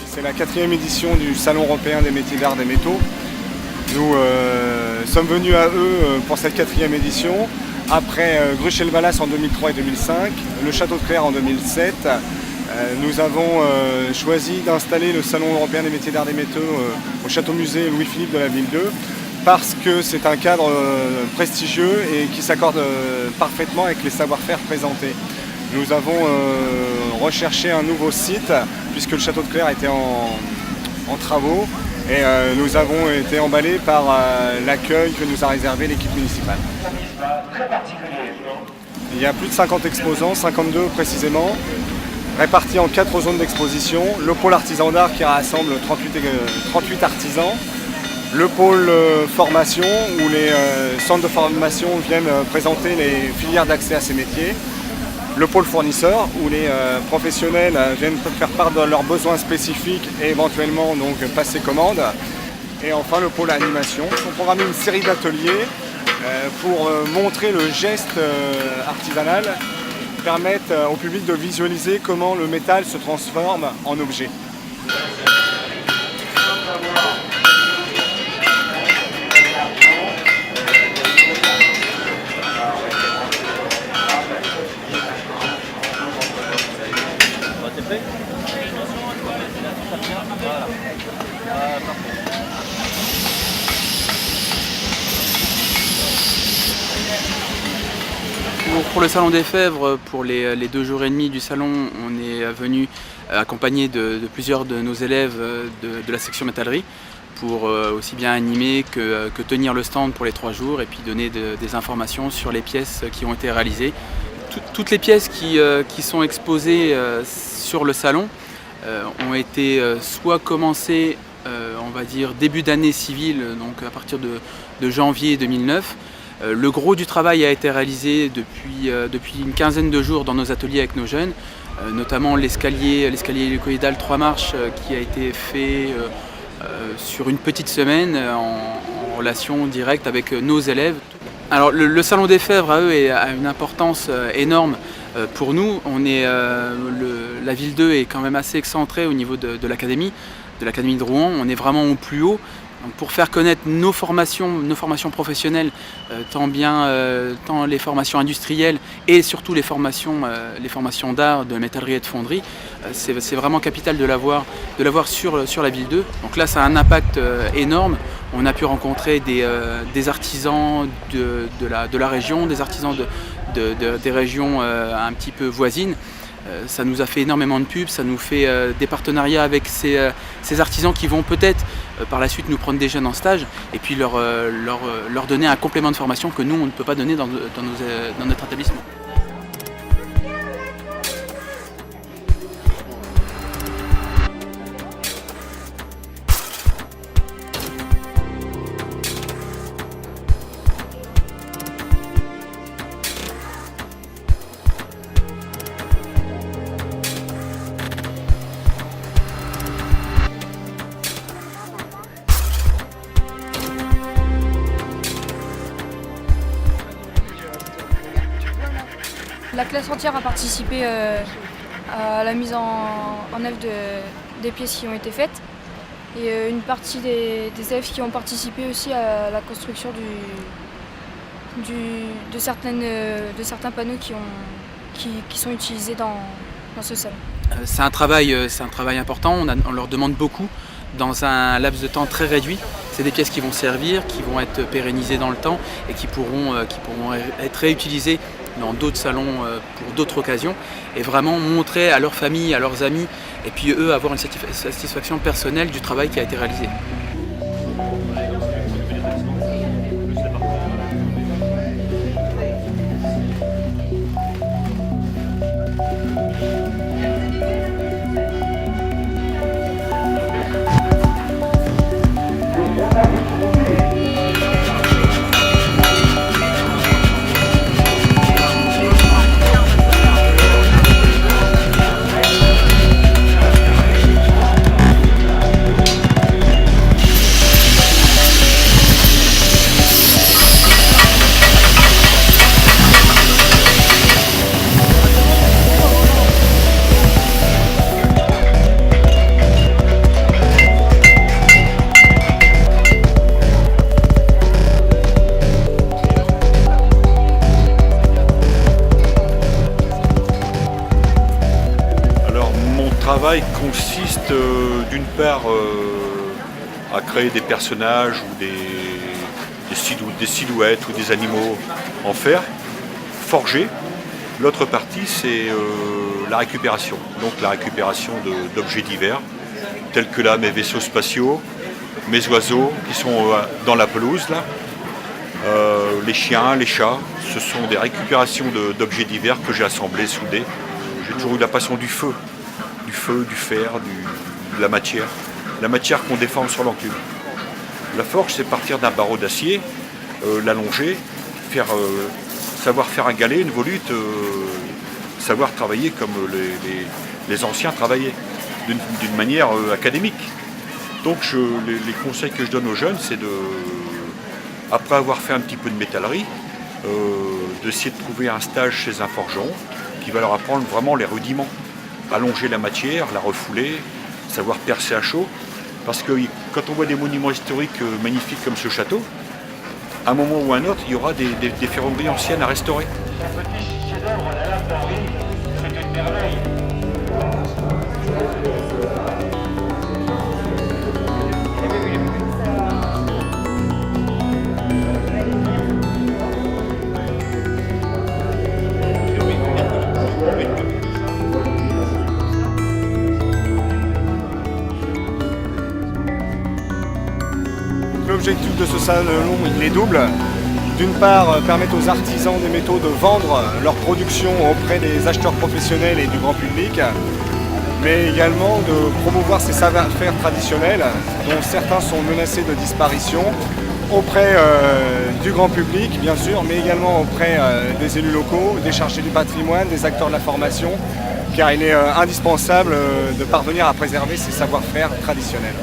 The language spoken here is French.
C'est la 4e édition du Salon européen des métiers d'art des métaux. Nous sommes venus à eux pour cette 4e édition, après Gruchet-Vallas en 2003 et 2005, le Château de Clerc en 2007. Nous avons choisi d'installer le Salon européen des métiers d'art des métaux au Château-Musée Louis-Philippe de la Ville 2 parce que c'est un cadre prestigieux et qui s'accorde parfaitement avec les savoir-faire présentés. Nous avons recherché un nouveau site puisque le Château de Clerc était en travaux et nous avons été emballés par l'accueil que nous a réservé l'équipe municipale. Il y a plus de 50 exposants, 52 précisément, répartis en 4 zones d'exposition. Le pôle artisan d'art qui rassemble 38 artisans. Le pôle formation où les centres de formation viennent présenter les filières d'accès à ces métiers. Le pôle fournisseur où les professionnels viennent faire part de leurs besoins spécifiques et éventuellement donc passer commande. Et enfin le pôle animation. On programme une série d'ateliers pour montrer le geste artisanal, permettre au public de visualiser comment le métal se transforme en objet. Pour le Salon des Fèvres, pour les 2 jours et demi du salon, on est venu accompagné de plusieurs de nos élèves de la section métallerie pour aussi bien animer que tenir le stand pour les 3 jours et puis donner des informations sur les pièces qui ont été réalisées. Toutes les pièces qui sont exposées sur le salon ont été soit commencées, on va dire, début d'année civile, donc à partir de janvier 2009. Le gros du travail a été réalisé depuis une quinzaine de jours dans nos ateliers avec nos jeunes, notamment l'escalier hélicoïdal 3 marches qui a été fait sur une petite semaine en relation directe avec nos élèves. Alors le Salon des Fèvres à eux a une importance énorme pour nous. La ville 2 est quand même assez excentrée au niveau de l'académie de Rouen. On est vraiment au plus haut. Donc pour faire connaître nos formations professionnelles, tant les formations industrielles et surtout les formations d'art, de métallerie et de fonderie, c'est vraiment capital de l'avoir sur la ville 2. Donc là, ça a un impact énorme. On a pu rencontrer des artisans de la région, des artisans des régions un petit peu voisines. Ça nous a fait énormément de pubs, ça nous fait des partenariats avec ces artisans qui vont peut-être par la suite nous prendre des jeunes en stage et puis leur donner un complément de formation que nous on ne peut pas donner dans notre établissement. La classe entière a participé à la mise en œuvre des pièces qui ont été faites et une partie des élèves qui ont participé aussi à la construction de certains panneaux qui sont utilisés dans ce salon. C'est un travail important, on leur demande beaucoup dans un laps de temps très réduit. C'est des pièces qui vont servir, qui vont être pérennisées dans le temps et qui pourront être réutilisées dans d'autres salons pour d'autres occasions et vraiment montrer à leurs familles, à leurs amis et puis eux avoir une satisfaction personnelle du travail qui a été réalisé. consiste d'une part à créer des personnages ou des silhouettes ou des animaux en fer, forgés. L'autre partie, c'est la récupération. Donc la récupération d'objets divers, tels que là mes vaisseaux spatiaux, mes oiseaux qui sont dans la pelouse là, les chiens, les chats. Ce sont des récupérations d'objets divers que j'ai assemblés, soudés. J'ai toujours eu la passion du feu, du fer, de la matière qu'on déforme sur l'enclume. La forge, c'est partir d'un barreau d'acier, l'allonger, savoir faire un galet, une volute, savoir travailler comme les anciens travaillaient, d'une manière académique. Donc les conseils que je donne aux jeunes, c'est après avoir fait un petit peu de métallerie, d'essayer de trouver un stage chez un forgeron qui va leur apprendre vraiment les rudiments. Allonger la matière, la refouler, savoir percer à chaud. Parce que quand on voit des monuments historiques magnifiques comme ce château, à un moment ou à un autre, il y aura des ferronneries anciennes à restaurer. C'est une merveille. L'objectif de ce salon, il est double. D'une part, permettre aux artisans des métaux de vendre leur production auprès des acheteurs professionnels et du grand public, mais également de promouvoir ces savoir-faire traditionnels, dont certains sont menacés de disparition, auprès du grand public, bien sûr, mais également auprès des élus locaux, des chargés du patrimoine, des acteurs de la formation, car il est indispensable de parvenir à préserver ces savoir-faire traditionnels.